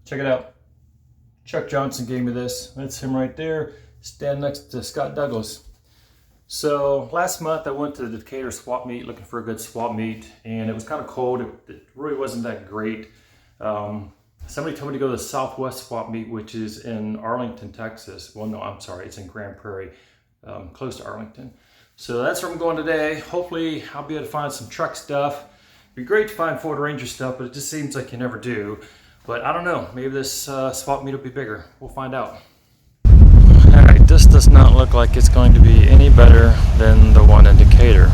Check it out. Chuck Johnson gave me this. That's him right there, standing next to Scott Douglas. So last month I went to the Decatur swap meet looking for a good swap meet, and it was kind of cold. It really wasn't that great. Somebody told me to go to the Southwest swap meet, which is in Arlington, Texas. Well, no, I'm sorry, it's in Grand Prairie, close to Arlington. So that's where I'm going today. Hopefully I'll be able to find some truck stuff. It'd be great to find Ford Ranger stuff, but it just seems like you never do. But I don't know, maybe this swap meet will be bigger. We'll find out. Alright, this does not look like it's going to be any better than the one in Decatur.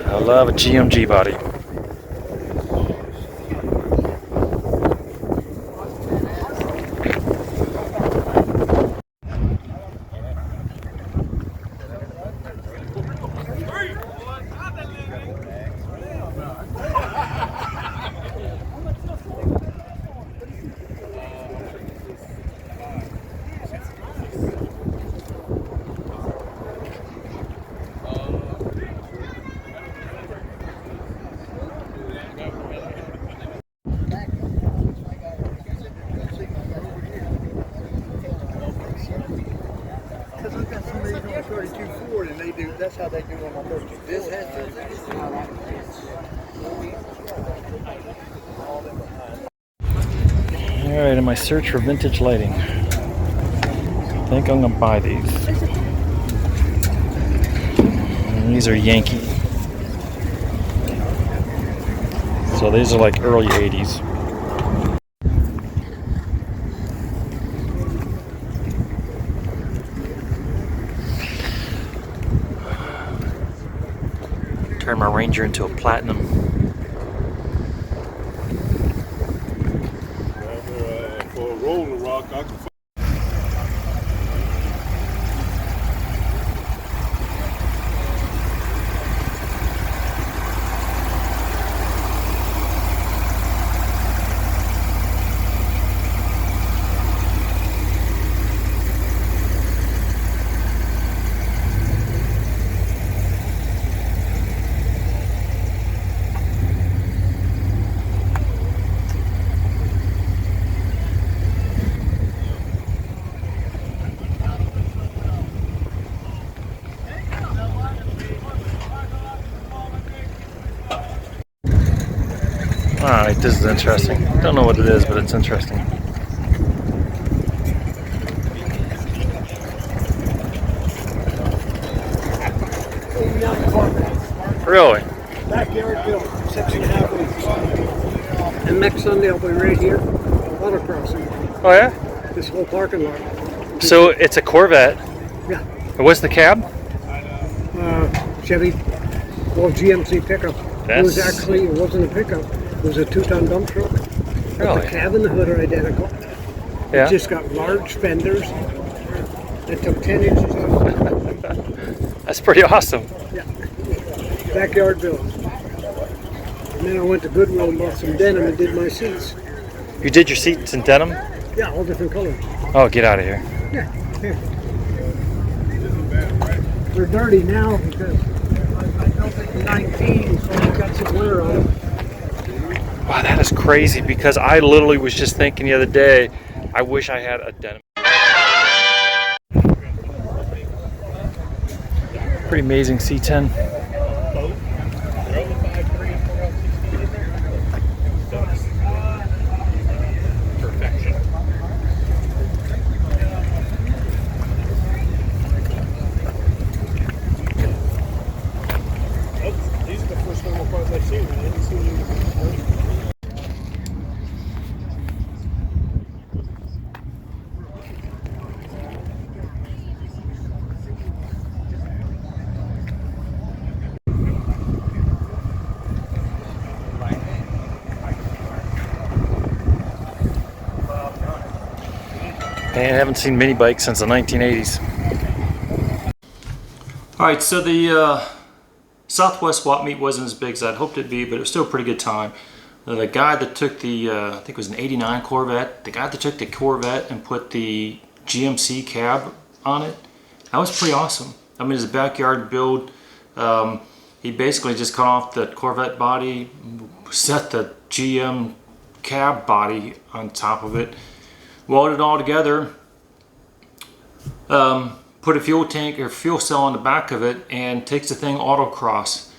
I love a GMG body. Ford, and they do. That's how they do on my birthday. This has Alright, in my search for vintage lighting, I think I'm gonna buy these. And these are Yankee. So these are like early 80s. Turn my Ranger into a platinum. For a roller rock, I can Alright, this is interesting. Don't know what it is, but it's interesting. Really? backyard built 6.5 weeks. And next Sunday I'll be right here, water crossing. Oh yeah? This whole parking lot. So it's a Corvette. Yeah. What's the cab? Chevy, old GMC pickup. It was That's- actually, it wasn't a pickup. It was a 2-ton dump truck. But Really? the cab and the hood are identical. Yeah. It just got large fenders. It took 10 inches off. That's pretty awesome. Yeah. Backyard built. And then I went to Goodwill and bought some denim and did my seats. You did your seats in denim? Yeah, all different colors. Oh, get out of here. Yeah, here. They're dirty now because I built it in 19, so I got some wear on them. Wow, that is crazy because I literally was just thinking the other day, I wish I had a denim. Pretty amazing C10. perfection. These are the first normal cars I've seen. I haven't seen them before. I haven't seen mini bikes since the 1980s. Alright, so the Southwest swap meet wasn't as big as I'd hoped it'd be, but it was still a pretty good time. The guy that took the, I think it was an 89 Corvette, the guy that took the Corvette and put the GMC cab on it, that was pretty awesome. I mean, it's a backyard build. he basically just cut off the Corvette body, set the GM cab body on top of it, welded it all together, put a fuel tank or fuel cell on the back of it, and takes the thing autocross.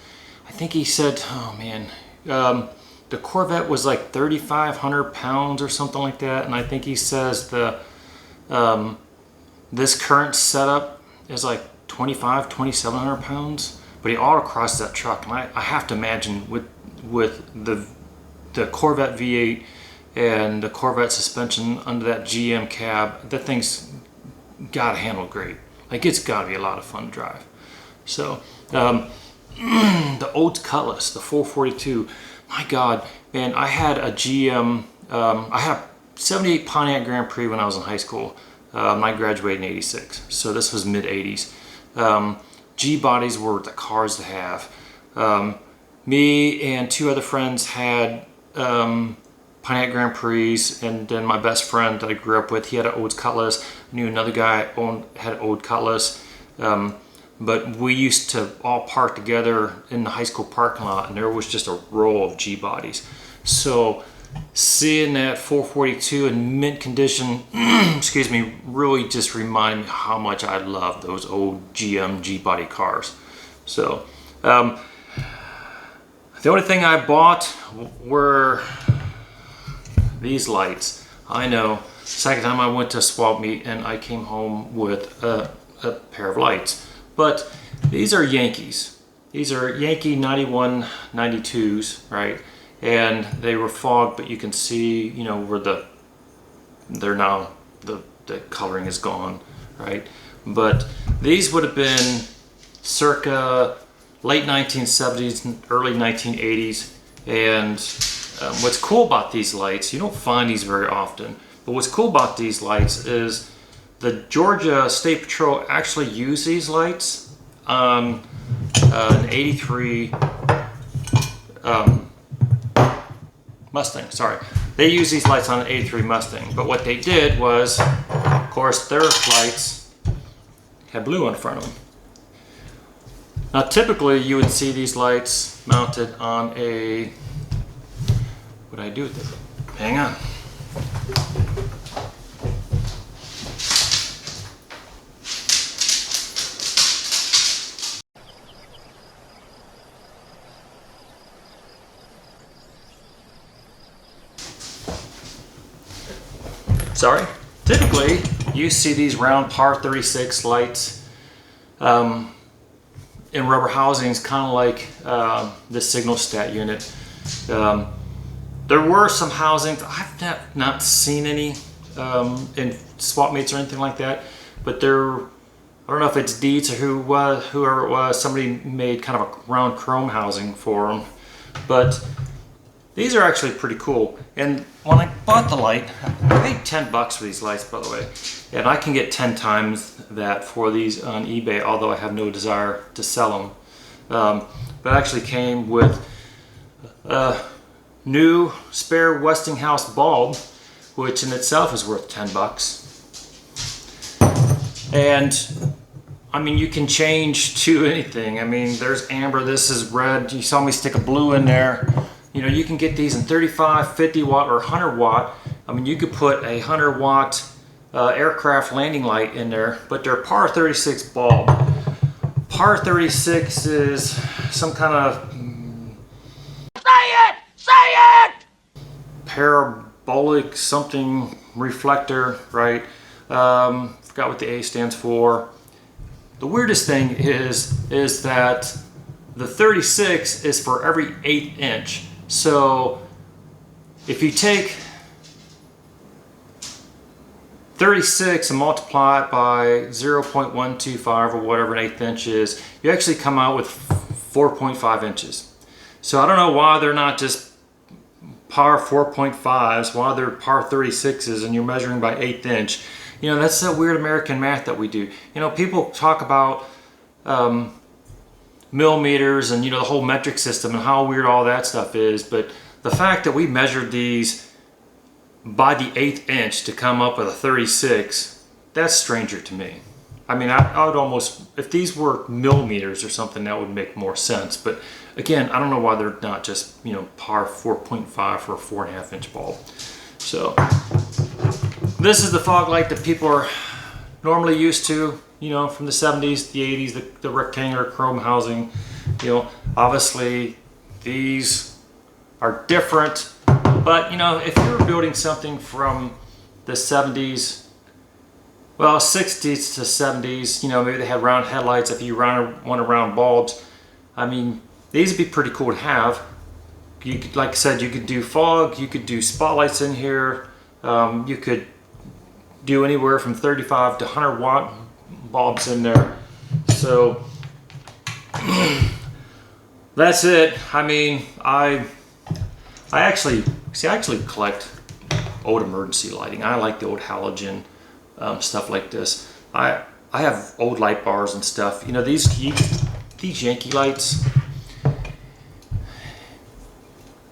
I think he said, oh man, the Corvette was like 3,500 pounds or something like that, and I think he says the this current setup is like 2,700 pounds. But he autocrossed that truck, and I have to imagine with the Corvette V8 and the Corvette suspension under that GM cab, that thing's gotta handle great. Like, it's gotta be a lot of fun to drive. So the Olds Cutlass, the 442, my God, man, I had a GM, I had a 78 Pontiac Grand Prairie when I was in high school. I graduated in 86, so this was mid 80s. G-bodies were the cars to have. Me and two other friends had Pontiac Grand Prix, and then my best friend that I grew up with, he had an Olds Cutlass. I knew another guy had an Olds Cutlass. But we used to all park together in the high school parking lot, and there was just a row of G-bodies. So seeing that 442 in mint condition, excuse me, really just reminded me how much I love those old GM G-body cars. So the only thing I bought were these lights. I know, second time I went to swap meet and I came home with a pair of lights. But these are Yankees. These are Yankee 91 92s, right? And they were fogged, but you can see, you know, where the coloring is gone, right? But these would have been circa late 1970s, early 1980s. And what's cool about these lights, you don't find these very often, but what's cool about these lights is the Georgia State Patrol actually used these lights on an 83 Mustang, sorry. They used these lights on an 83 Mustang, but what they did was, of course, their lights had blue in front of them. Now typically you would see these lights mounted on a, what do I do with it? Hang on. Sorry. Typically, you see these round par 36 lights in rubber housings, kind of like the signal stat unit. There were some housings, I've not seen any in swap meets or anything like that, but there, I don't know if it's Dietz or whoever it was, somebody made kind of a round chrome housing for them. But these are actually pretty cool. And when I bought the light, I paid 10 bucks for these lights, by the way. And I can get 10 times that for these on eBay, although I have no desire to sell them. But it actually came with a new spare Westinghouse bulb, which in itself is worth 10 bucks. And I mean, you can change to anything. I mean, there's amber, this is red. You saw me stick a blue in there. You know, you can get these in 35, 50 watt, or 100 watt. I mean, you could put a 100 watt aircraft landing light in there, but they're par 36 bulb. Par 36 is some kind of... Say it! Parabolic something reflector, right? Forgot what the A stands for. The weirdest thing is that the 36 is for every 1/8 inch. So if you take 36 and multiply it by 0.125 or whatever an 1/8 inch is, you actually come out with 4.5 inches. So I don't know why they're not just par 4.5s, why they're par 36s and you're measuring by 1/8 inch. You know, that's that weird American math that we do. You know, people talk about millimeters and, you know, the whole metric system and how weird all that stuff is, but the fact that we measured these by the 1/8 inch to come up with a 36, that's stranger to me. I mean, I would almost, if these were millimeters or something, that would make more sense. But again, I don't know why they're not just, you know, par 4.5 for a 4.5 inch bulb. So this is the fog light that people are normally used to, you know, from the 70s, the 80s, the rectangular chrome housing. You know, obviously these are different, but you know, if you're building something from the 70s, well, 60s to 70s, you know, maybe they had round headlights. If you want round bulbs, I mean, these would be pretty cool to have. You could, like I said, you could do fog, you could do spotlights in here. You could do anywhere from 35 to 100 watt bulbs in there. So that's it. I mean, I actually collect old emergency lighting. I like the old halogen stuff like this. I have old light bars and stuff. You know, these Yankee lights.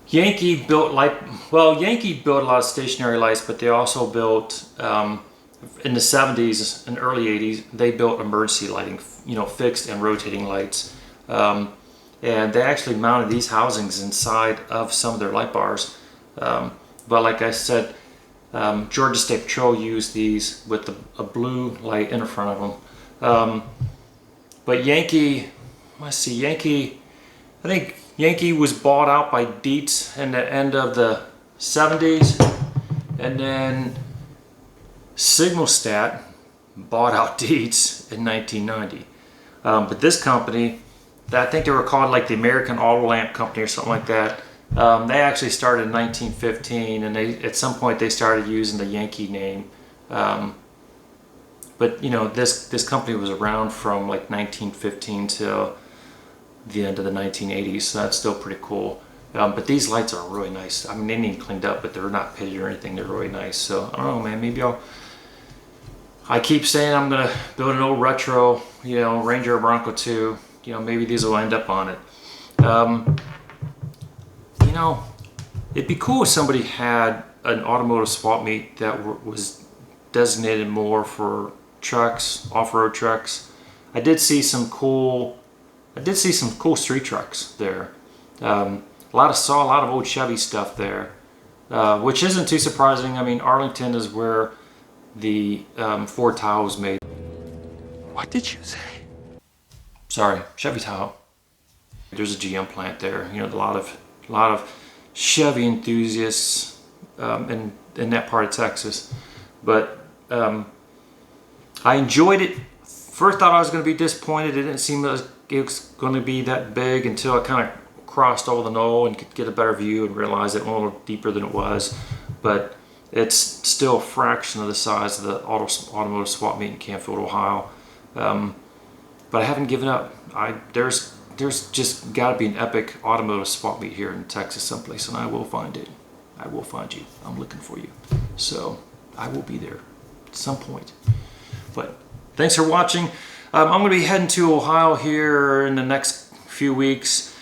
Yankee built Yankee built a lot of stationary lights, but they also built in the 70s and early 80s. They built emergency lighting. You know, fixed and rotating lights. And they actually mounted these housings inside of some of their light bars. But like I said, Georgia State Patrol used these with a blue light in the front of them. But Yankee, let's see, Yankee, I think Yankee was bought out by Dietz in the end of the 70s. And then Signalstat bought out Dietz in 1990. But this company, I think they were called like the American Auto Lamp Company or something like that. They actually started in 1915, and at some point they started using the Yankee name. But you know, this company was around from like 1915 till the end of the 1980s, so that's still pretty cool. But these lights are really nice. I mean, they need cleaned up, but they're not pitted or anything. They're really nice. So I don't know, man. Maybe I keep saying I'm gonna build an old retro, you know, Ranger or Bronco 2. You know, maybe these will end up on it. You know, it'd be cool if somebody had an automotive swap meet that was designated more for trucks, off-road trucks. I did see some cool street trucks there. Saw a lot of old Chevy stuff there, which isn't too surprising. I mean, Arlington is where the Ford Tahoe was made. What did you say? Sorry, Chevy Tahoe. There's a GM plant there. You know, a lot of Chevy enthusiasts in that part of Texas. But I enjoyed it. First thought I was going to be disappointed. It didn't seem like it was going to be that big until I kind of crossed over the knoll and could get a better view and realized it went a little deeper than it was. But it's still a fraction of the size of the automotive swap meet in Canfield, Ohio. But I haven't given up. There's just got to be an epic automotive swap meet here in Texas someplace, and I will find it. I will find you. I'm looking for you. So I will be there at some point. But thanks for watching. I'm going to be heading to Ohio here in the next few weeks.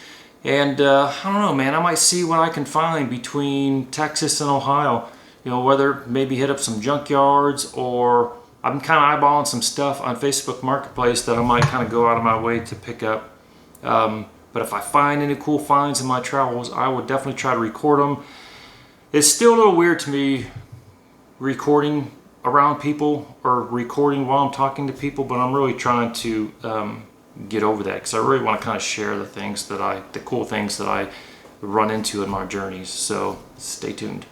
And I don't know, man. I might see what I can find between Texas and Ohio. You know, whether maybe hit up some junkyards, or I'm kind of eyeballing some stuff on Facebook Marketplace that I might kind of go out of my way to pick up. But if I find any cool finds in my travels, I would definitely try to record them. It's still a little weird to me recording around people or recording while I'm talking to people, but I'm really trying to get over that, because I really want to kind of share the cool things that I run into in my journeys. So stay tuned.